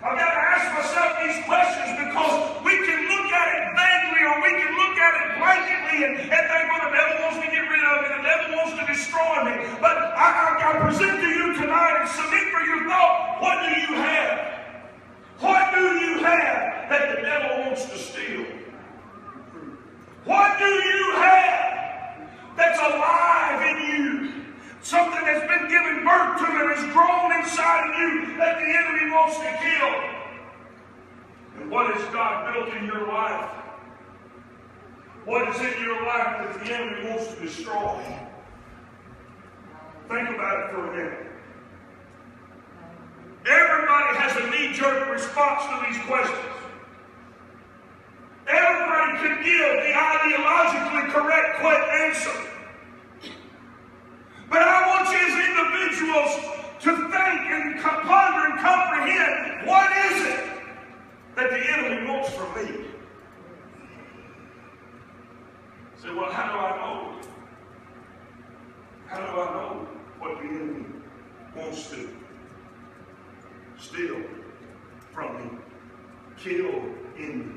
I've got to ask myself these questions because we can look at it vaguely or we can look at it blanketly and think, well, the devil wants to get rid of me, the devil wants to destroy me. But I present to you tonight and submit for your thought, what do you have? What do you have that the devil wants to steal? What do you have that's alive in you? Something that's been given birth to and has grown inside of you that the enemy wants to kill. And what has God built in your life? What is in your life that the enemy wants to destroy? Think about it for a minute. Everybody has a knee-jerk response to these questions. Everybody can give the ideologically correct answer. But I want you as individuals to think and ponder and comprehend, what is it that the enemy wants from me? Say, well, how do I know? How do I know what the enemy wants to steal from me, kill in me,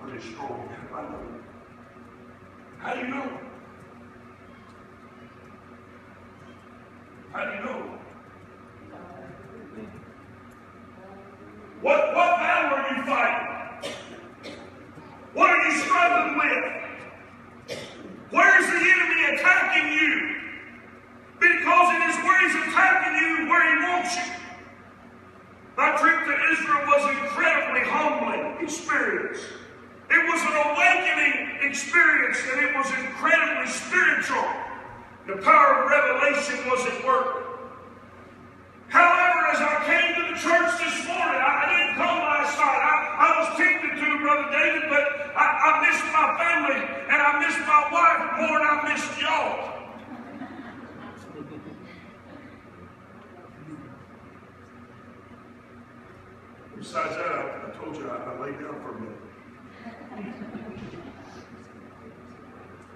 or destroy me? How do I know? How do you know? How do you know? What battle are you fighting? What are you struggling with? Where is the enemy attacking you? Because it is where he's attacking you where he wants you. My trip to Israel was an incredibly humbling experience. It was an awakening experience, and it was incredibly spiritual. The power of revelation was at work. However, as I came to the church this morning, I didn't come last night. I was tempted to, Brother David, but I missed my family, and I missed my wife more than I missed y'all. Besides that, I told you I laid down for a minute.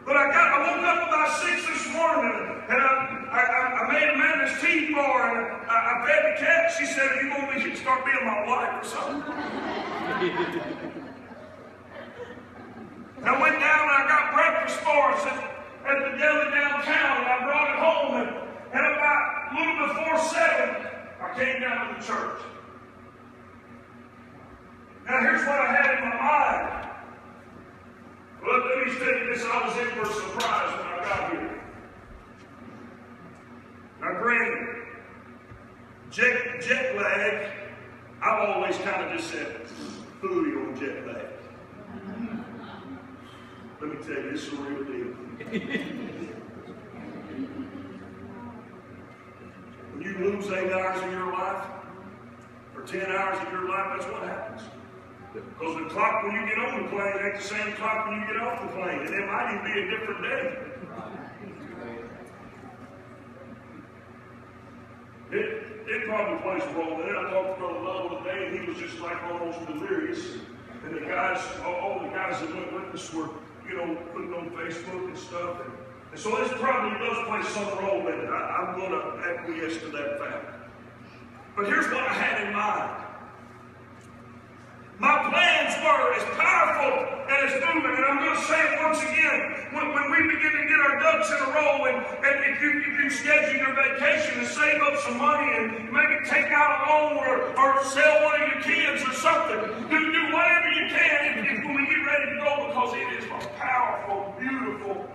But I woke up about 6 this morning, and I made Amanda's tea for her, and I fed the cat. She said, "You want me to start being my wife or something?" I went down and I got breakfast for us at the deli downtown, and I brought it home, and about a little before 7, I came down to the church. Now here's what I had in my mind. Well, let me tell you this, I was in for a surprise when I got here. Now granted, jet lag, I've always kind of just said, "Fooey on jet lag." Let me tell you, this is a real deal. When you lose 8 hours of your life, or 10 hours of your life, that's what happens. Because the clock when you get on the plane ain't the same clock when you get off the plane. And it might even be a different day. It probably plays a role in it. I talked to Brother Love today, and he was just like almost delirious. And the guys, all the guys that went with us were, putting on Facebook and stuff. And so this probably does play some role in it. I'm going to acquiesce to that fact. But here's what I had in mind. My plans were as powerful and as moving, and I'm going to say it once again, when we begin to get our ducks in a row, and if you schedule your vacation to save up some money and maybe take out a loan or sell one of your kids or something, do whatever you can if when we get ready to go, because it is a powerful, beautiful,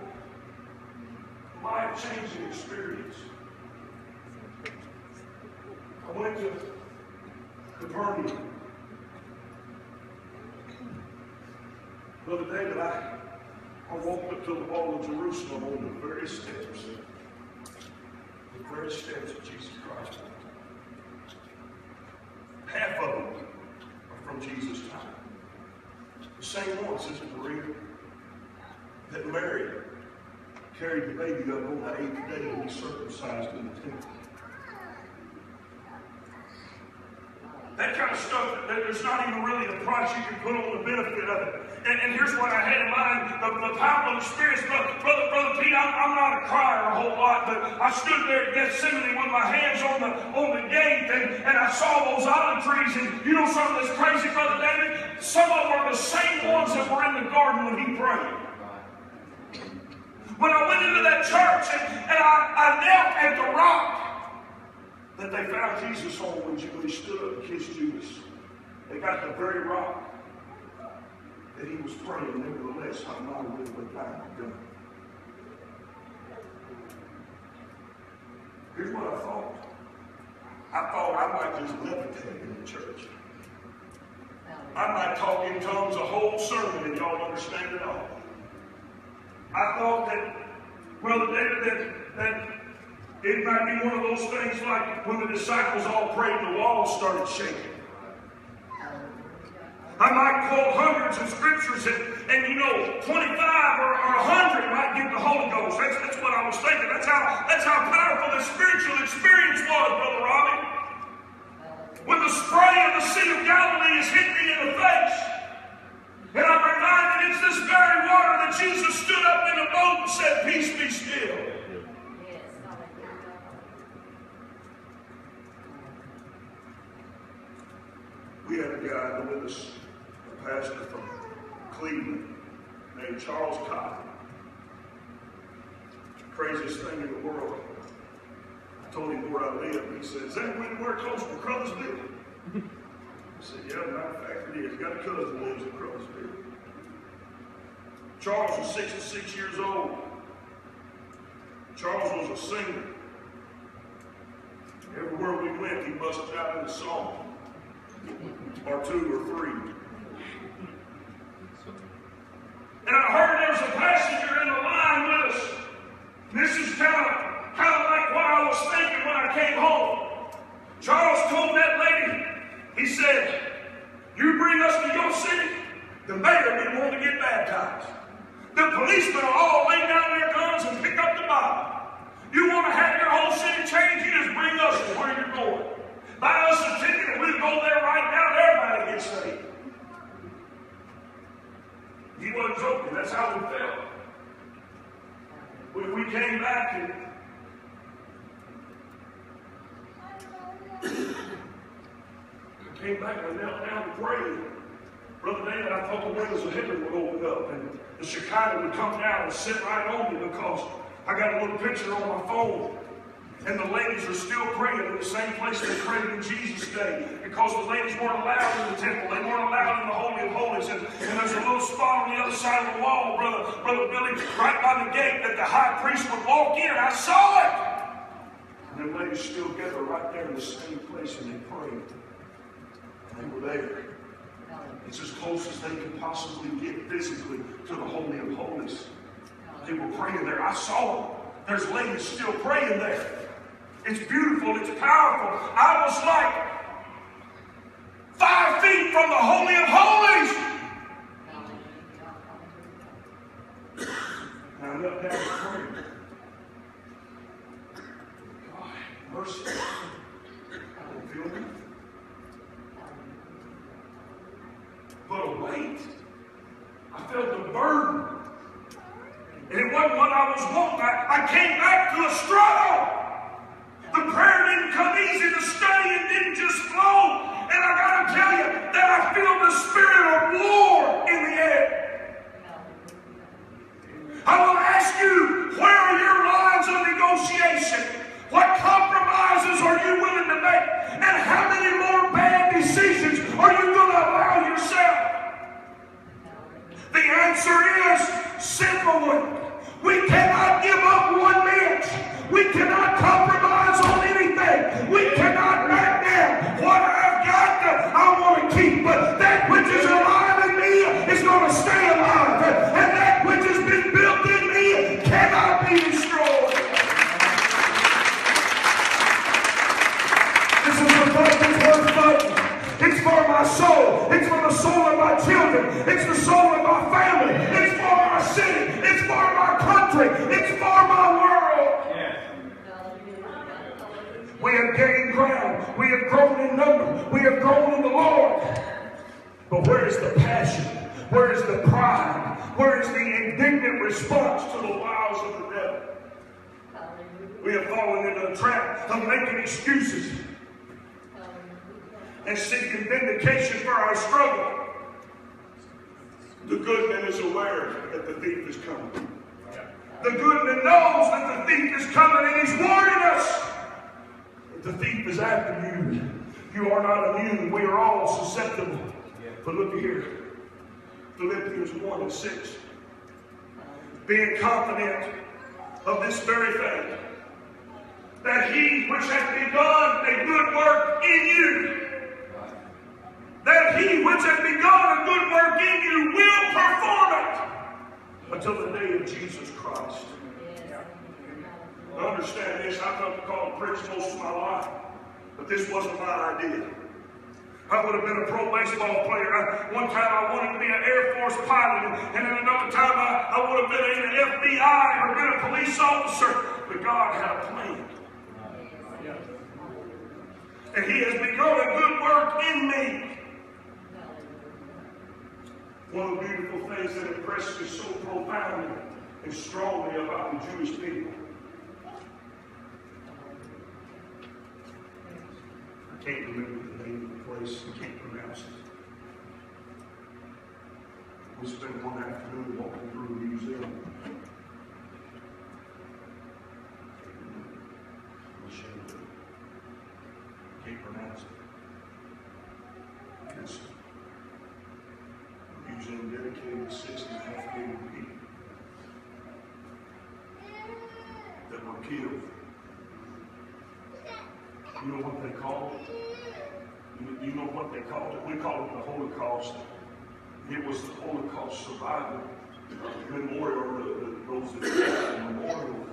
life-changing experience. I went to Capernaum. The other day that I walked up to the wall of Jerusalem on the very steps of Jesus Christ. Half of them are from Jesus' time. The same one, Sister Maria, that Mary carried the baby up on the 8th day to be circumcised in the temple. That kind of stuff, there's not even really a price you can put on the benefit of it. And here's what I had in mind, the powerful experience. Brother Pete, I'm not a crier a whole lot, but I stood there at Gethsemane with my hands on the gate, and I saw those olive trees, and you know something that's crazy, Brother David? Some of them are the same ones that were in the garden when he prayed. When I went into that church, and I knelt at the rock that they found Jesus on when he stood up and kissed Judas. They got the very rock that he was praying, nevertheless, I'm not a little bit back done. Here's what I thought. I thought I might just levitate in the church. I might talk in tongues a whole sermon and y'all understand it all. I thought that, Brother David, that it might be one of those things like when the disciples all prayed, the walls started shaking. I might quote hundreds of scriptures and you know, 25 or 100 might get the Holy Ghost. That's what I was thinking. That's how powerful the spiritual experience was, Brother Robbie. When the spray of the Sea of Galilee is hit me in the face, and I'm reminded it's this very water that Jesus stood up in a boat and said, "Peace be still." We had a guy with us, a pastor from Cleveland, named Charles Cotton. Craziest thing in the world. I told him where I live. He said, "Is that anywhere close to Crothersville?" I said, "Yeah, matter of fact, it is. Got a cousin who lives in Crothersville." Charles was 66 years old. Charles was a singer. Everywhere we went, he busted out in a song. Or two or three. And I heard there was a passenger in the line with us. This is kind of like what I was thinking when I came home. Charles told that lady, he said, "You bring us to your city, the mayor didn't want to get baptized. The policemen will all lay down their guns and pick up the Bible. You want to have your whole city changed, you just bring us to where you're going. Buy us a ticket and we'll go there right now and everybody gets saved." He wasn't joking. That's how we felt. When we came back and knelt down to pray, Brother David, I thought the windows of heaven would open up and the Shekinah would come down and sit right on me, because I got a little picture on my phone. And the ladies are still praying in the same place they prayed in Jesus' day, because the ladies weren't allowed in the temple. They weren't allowed in the Holy of Holies. And there's a little spot on the other side of the wall, Brother Billy, right by the gate that the high priest would walk in. I saw it. And the ladies still gather right there in the same place, and they prayed. They were there. It's as close as they could possibly get physically to the Holy of Holies. They were praying there. I saw them. There's ladies still praying there. It's beautiful. It's powerful. I was like 5 feet from the Holy of Holies. And I knelt down and prayed. God, mercy. I don't feel nothing. But a weight. I felt the burden. And it wasn't what I was wanting. I came back to a struggle. The prayer didn't come easy. The study, it didn't just flow. And I got to tell you that I feel the spirit of war in the air. I want to ask you, where are your lines of negotiation? What compromises are you willing to make? And how many more bad decisions are you going to allow yourself? The answer is simple one. We cannot give up 1 inch. We cannot compromise on anything. We cannot back down. What I've got, I want to keep. But that which is alive in me is going to stay alive. And that which has been built in me cannot be destroyed. This is the fight that's worth fighting. It's for my soul. It's for the soul of my children. It's the soul of my family. It's for our city. It's for my country. It's for my world. We have gained ground. We have grown in number. We have grown in the Lord. But where is the passion? Where is the pride? Where is the indignant response to the wiles of the devil? We have fallen into the trap of making excuses and seeking vindication for our struggle. The good man is aware that the thief is coming. The good man knows that the thief is coming, and he's warning us that the thief is after you. You are not immune. We are all susceptible. But look here. Philippians 1:6. Being confident of this very thing, that he which hath begun a good work in you, that he which hath begun a good work in you will perform it until the day of Jesus Christ. I understand this. I've done called preach most of my life, but this wasn't my idea. I would have been a pro baseball player. One time I wanted to be an Air Force pilot, and then another time I would have been in the FBI or been a police officer. But God had a plan. And he has begun a good work in me. One of the beautiful things that impressed me so profoundly and strongly about the Jewish people. I can't remember the name of the place. I can't pronounce it. We spent one afternoon walking through the museum. Can't pronounce it. It's a museum dedicated to 6.5 million people that were killed. You know what they called it? You know what they called it? We call it the Holocaust. It was the Holocaust Survivor Memorial, those that died memorial.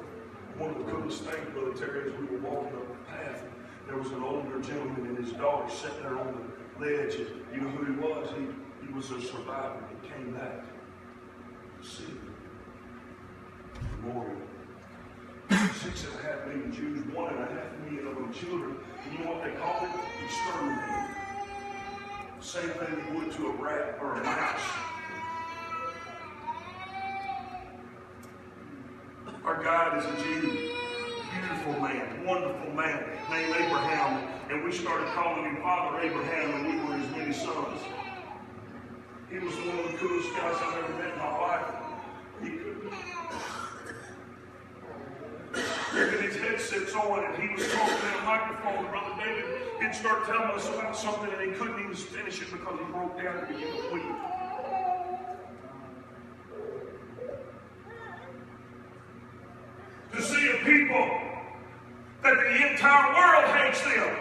One of the coolest things, Brother Terry, as we were walking up the path, there was an older gentleman and his daughter sitting there on the ledge. And you know who he was? He was a survivor that came back to see the memorial. 6.5 million Jews, 1.5 million of them children. And you know what they called it? Exterminated. Same thing you would to a rat or a mouse. Our God is a Jew. Beautiful man, wonderful man, named Abraham. And we started calling him Father Abraham, and we were his many sons. He was one of the coolest guys I've ever met in my life. He could get his headsets on, and he was talking in a microphone. Brother David he'd start telling us about something, and he couldn't even finish it because he broke down and began to weep. To see a people that the entire world hates them.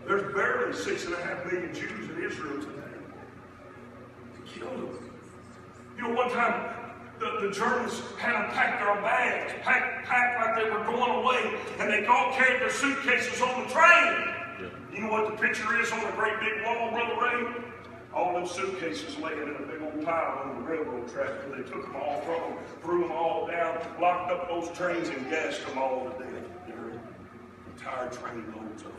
There's barely 6.5 million Jews in Israel today. They killed them. You know, one time the Germans had them pack their bags, packed like they were going away, and they all carried their suitcases on the train. Yeah. You know what the picture is on the great big wall, Brother Ray? All them suitcases laying in a big old pile on the railroad track, and they took them all from them, threw them all down, locked up those trains, and gassed them all to death. There, entire train loads of them.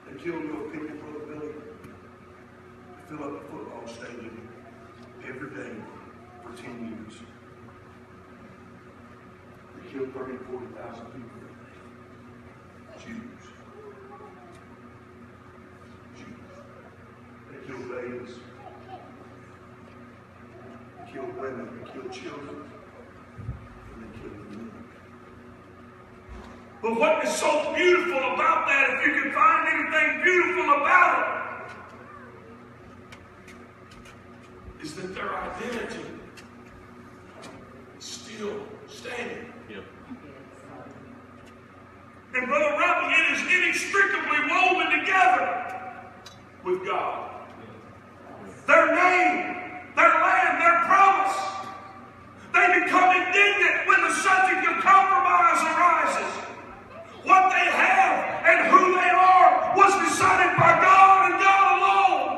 They killed little people, Brother Billy, to fill up the football stadium every day for 10 years. They killed 30,000 to 40,000 people. Jews. They killed babies. They killed women. They killed children. And they killed the men. But what is so beautiful about that, if you can find anything beautiful about it, is that their identity is still standing. Yep. And Brother Robbie, it is inextricably woven together with God. Their name, their land, their promise. They become indignant when the subject of compromise arises. What they have and who they are was decided by God and God alone.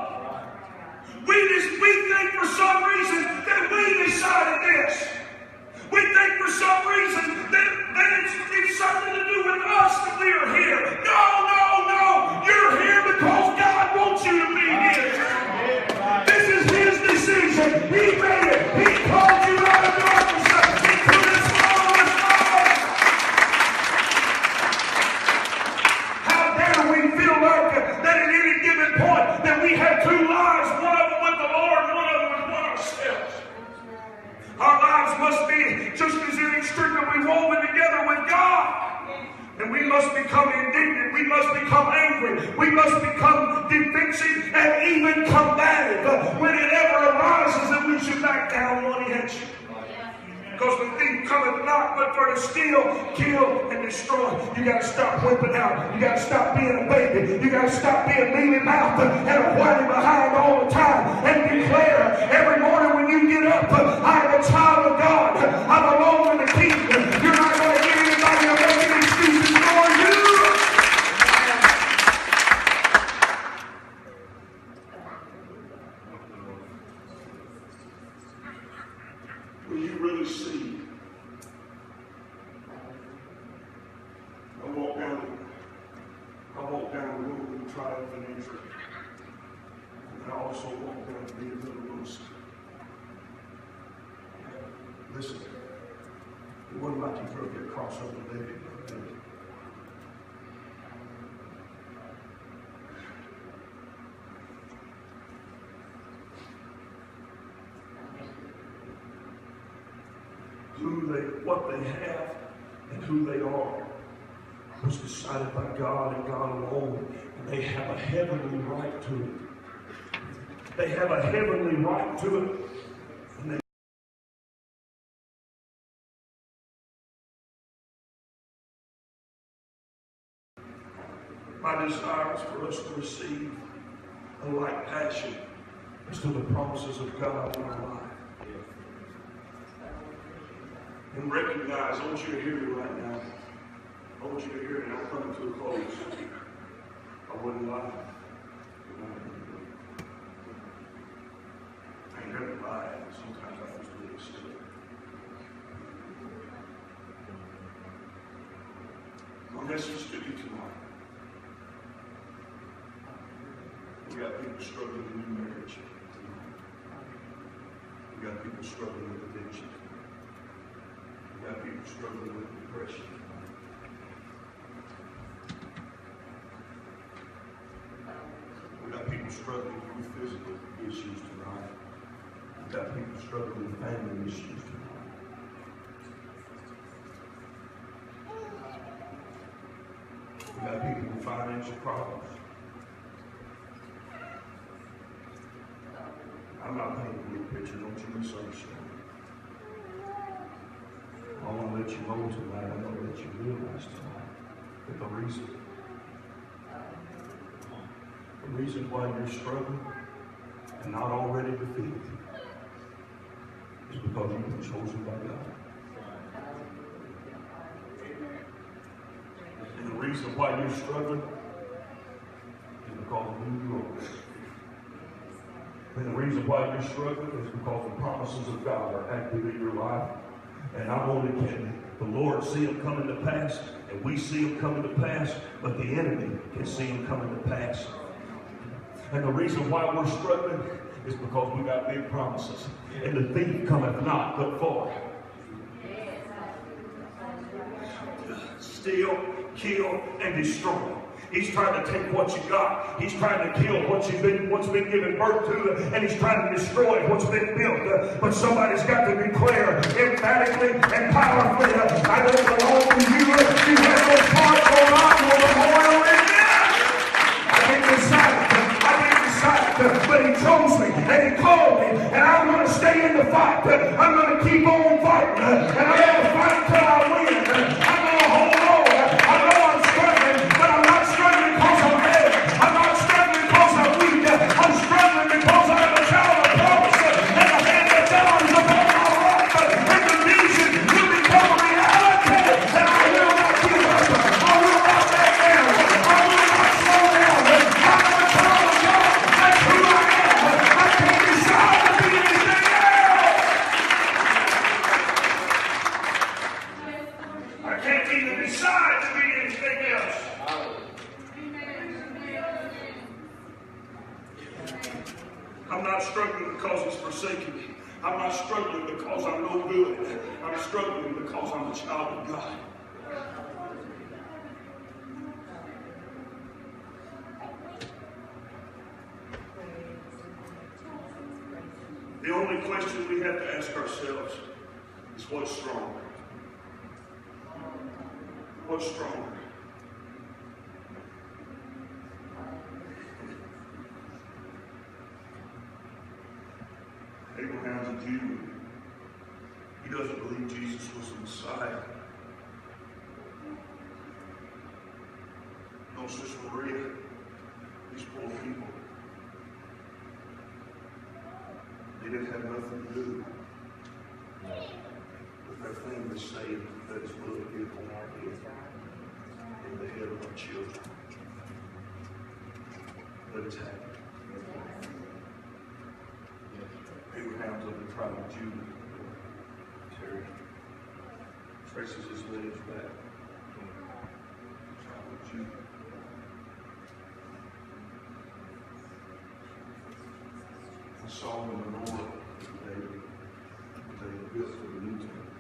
He made it. He called you out of darkness into this marvelous light. How dare we feel like that at any given point that we have two lives, one of them with the Lord, one of them with one ourselves. Our lives must be just as inextricably woven together with God. And we must become indignant. We must become angry. We must become defensive and even combative when it ever arises that we should back down one inch. Because the thief cometh not but for to steal, kill, and destroy. You got to stop whipping out. You got to stop being a baby. You got to stop being mealy-mouthed and whining behind all the time and declare every morning when you get up, I am a child of God. I belong in the kingdom. You're not going to get anybody to make any excuses for you. Will you really see? I walk down the road and triumphant entry. And I also walk down the little roost. Listen, it wasn't like you drove your cross over the levee. What they have and who they are was decided by God and God alone. And they have a heavenly right to it. They have a heavenly right to it. And my desire is for us to receive a like passion as to the promises of God in our life. And recognize, I want you to hear me right now. I want you to hear me. I'm coming to a close. I wouldn't lie. I ain't gonna lie. Sometimes I just really silly. My message to you tonight. We got people struggling in new marriage. We got people struggling with addiction. We got people struggling with depression. We got people struggling with physical issues tonight. We got people struggling with family issues tonight. We got people with financial problems. I'm not painting a blue picture, don't you misunderstand. I want to let you know tonight, I want to let you realize tonight that the reason why you're struggling and not already defeated is because you've been chosen by God. And the reason why you're struggling is because of who you are. And the reason why you're struggling is because the promises of God are active in your life. And not only can the Lord see them coming to pass, and we see them coming to pass, but the enemy can see them coming to pass. And the reason why we're struggling is because we got big promises. And the thief cometh not but for steal, kill, and destroy. He's trying to take what you got. He's trying to kill what's been given birth to, and he's trying to destroy what's been built. But somebody's got to declare emphatically and powerfully, I don't belong to you. You have no part or I will memorial in this. I didn't decide, but he chose me and he called me, and I'm going to stay in the fight. I'm going to keep on fighting, and I'm going to fight till I win. I'm going to hold on. I know I'm struggling, but I'm not struggling because I'm dead. I'm not struggling because I'm weak. I'm struggling because I'm a child of promise, and the hand of God is upon my life, and the vision will become a reality, and I will not give up. I will not back down. I will not slow down. I'm a child of God. That's who I am. I can't decide to be anything else. I'm not struggling because I'm no good. I'm struggling because I'm a child of God. The only question we have to ask ourselves is what's stronger? What's stronger? Abraham's a Jew. He doesn't believe Jesus was the Messiah. No, Sister Maria, these poor people, they didn't have nothing to do with their thing to say that his blood be upon our head and the head of our children. Let us have it. Abraham's of the tribe of Judah. Terry traces his lineage back. Tribe of Judah. And Solomon the Lord, they built for the new temple.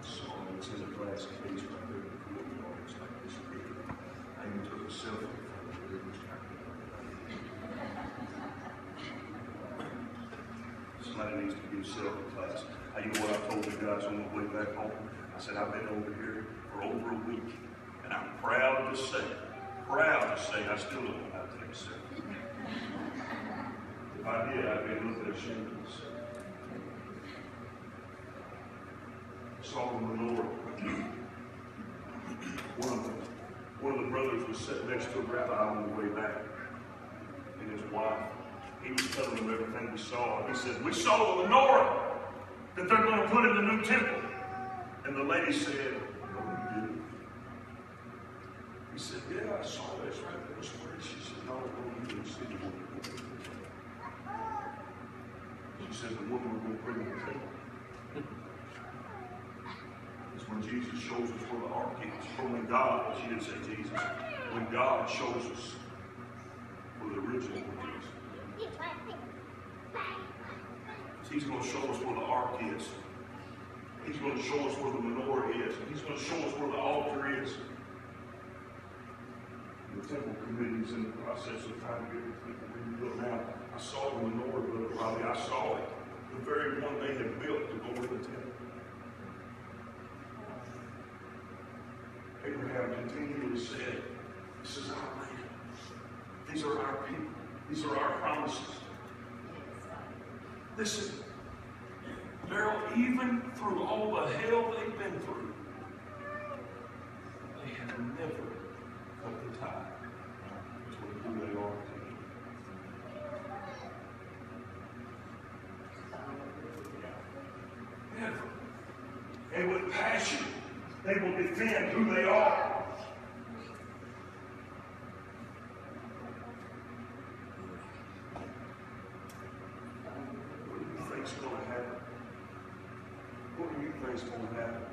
Solomon's in a glass cage right there in the courtyard. It's like this big. I even took a selfie from it. It was somebody needs to give selfie class. You know what I told you guys on the way back home? I said, I've been over here for over a week, and I'm proud to say I still don't know how to take a selfie. If I did, I'd be a little bit ashamed of myself. Solomon the Lord. One of the brothers was sitting next to a rabbi on the way back, and his wife. He was telling them everything we saw. He said, we saw in the menorah that they're going to put in the new temple. And the lady said, no, you didn't. He said, yeah, I saw that. It's right there. She said, no, you didn't see the woman. She said, the woman we're going to bring to the temple. It's when Jesus shows us where the ark is. Or when God, she didn't say Jesus, when God shows us where the original one is. He's going to show us where the ark is. He's going to show us where the menorah is. He's going to show us where the altar is. The temple committee is in the process of trying to get the people rebuilt now. I saw the menorah, Brother Robbie. I saw it. The very one they had built to go with the temple. Abraham continually said, this is our land. These are our people. These are our promises. Listen, Daryl, even through all the hell they've been through, they have never cut the tie between who they are and him. Never. And with passion, they will defend who they are. What do you think's going to happen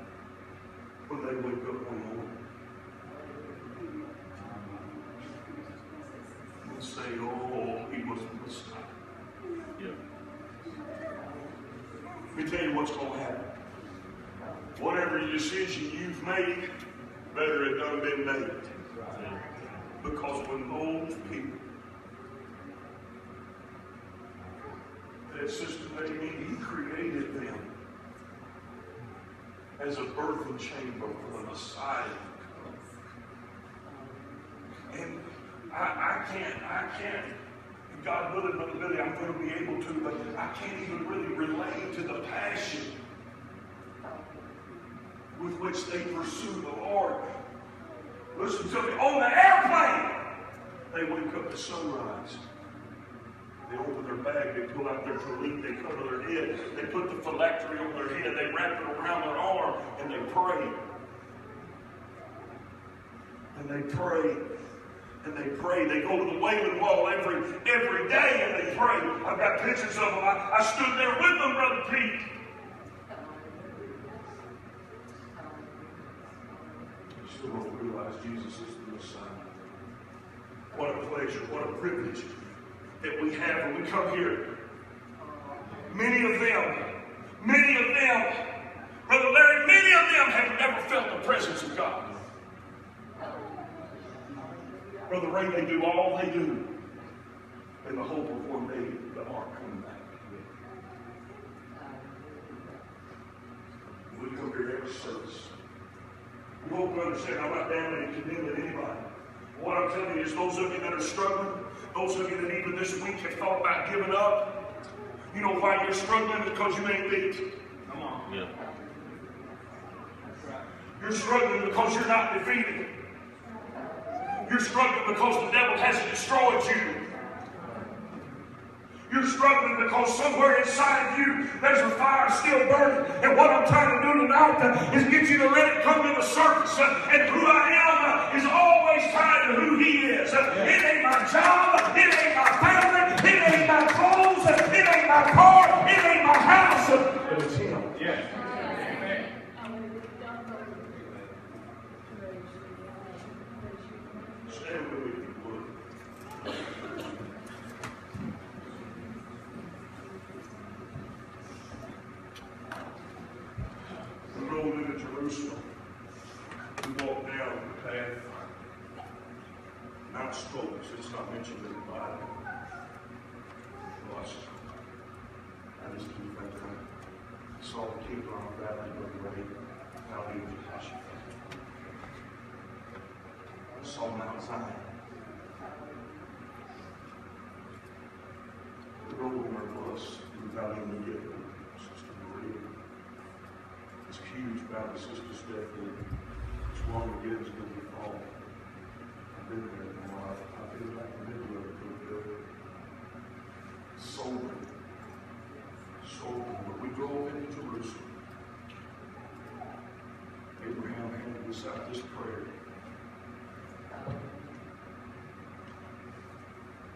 when they wake up one morning and say, oh, he was the Messiah? Yeah. Let me tell you what's going to happen. Whatever decision you've made, better it done been made. Because when those people, that Sister Baby, he created them as a birthing chamber for the Messiah. And I can't, God willing, Brother Billy, I'm going to be able to, but I can't even really relate to the passion with which they pursue the Lord. Listen to me, on the airplane, they wake up at sunrise. They open their bag, they pull out their tallit, they cover their head, they put the phylactery on their head, they wrap it around their arm, and they pray. And they pray. And they pray. They go to the Wailing Wall every day and they pray. I've got pictures of them. I stood there with them, Brother Pete. You still don't realize Jesus is the Messiah. What a pleasure, what a privilege that we have when we come here Many of them, Brother Larry, many of them have never felt the presence of God. Brother Ray, they do all they do in the hope of one day the ark coming back. We come here every service. We hope you understand I'm not damning and condemning anybody. What I'm telling you is those of you that are struggling, those of you that even this week have thought about giving up, you know why you're struggling? Because you ain't beat. Come on. Yeah. You're struggling because you're not defeated. You're struggling because the devil hasn't destroyed you. You're struggling because somewhere inside of you there's a fire still burning. And what I'm trying to do tonight is get you to let it come to the surface. And who I am is always tied to who he is. It ain't my job. It ain't my family. It ain't my clothes. It ain't my car. It ain't my house. But it's him. Yeah. Amen. Stand with me. Into Jerusalem, we walk down the path. Mount Scopes, it's not mentioned in the Bible. I just keep thinking, I saw the Kidron Valley of the way, how he was passionate. I saw Mount Zion. The road was the valley of the Riverbend. It's huge about the sister's death. It's long again as when we fall. I've been there in my life. I've been back in the middle of it for a bit. Sobering. When we drove into Jerusalem, Abraham handed us out this prayer.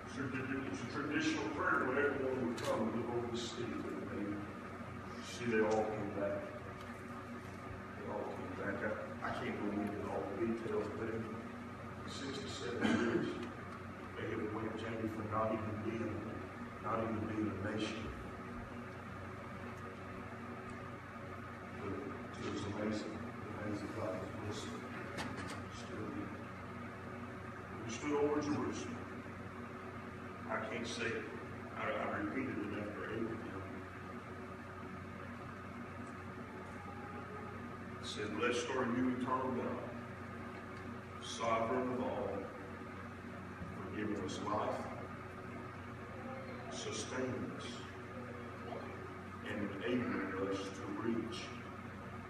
It's a traditional prayer when everyone would come and look over the city with the baby. See, they all came back. I can't go into all the details, but in 67 years, they have went Jamie for not even being a nation. But it was amazing. God was listening. We stood over Jerusalem. I can't say it. I repeated it after Abraham. Said, blessed are you, eternal God, sovereign of all, for giving us life, sustaining us, and enabling us to reach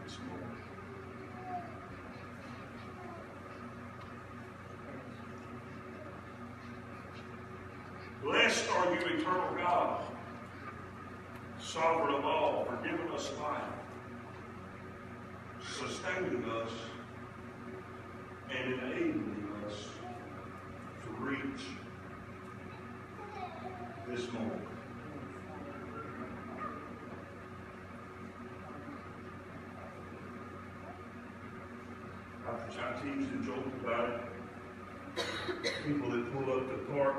this moment. Blessed are you, eternal God, sovereign of all, for giving us life, sustaining us, and enabling us to reach this moment. I teased and joked about it. People that pull up to the park,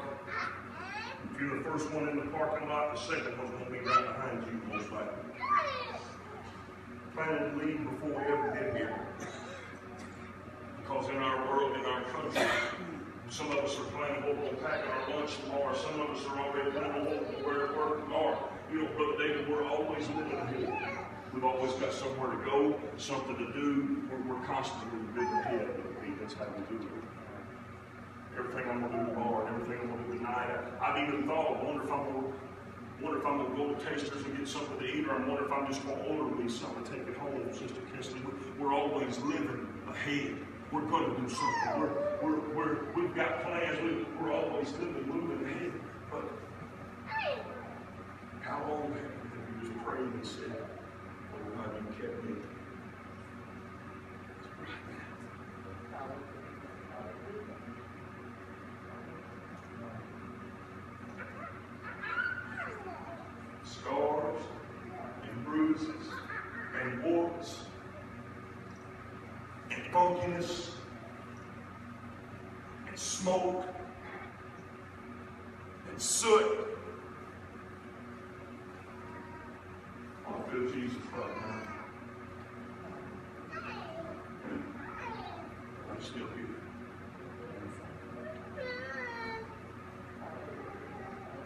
if you're the first one in the parking lot, the second one's going to be right behind you, most likely. Planning to leave before we ever get here. Because in our world, in our country, some of us are planning what we'll pack our lunch tomorrow. Some of us are already planning what we'll wear to work tomorrow. You know, Brother David, we're always living ahead. We've always got somewhere to go, something to do. We're constantly living ahead. That's how we do it. Everything I'm going to do tomorrow, and everything I'm going to do tonight. I've even thought, I wonder if I'm going to go to Tasters and get something to eat, or I wonder if I'm just going to order me something to take it home. Sister Kinsley, we're always living ahead. We're going to do something. We've got plans. We're always moving ahead. But how long have you just prayed and said, oh God, you kept me? Scars and bruises and warts and funkiness and smoke and soot feel Jesus right now. I'm still here.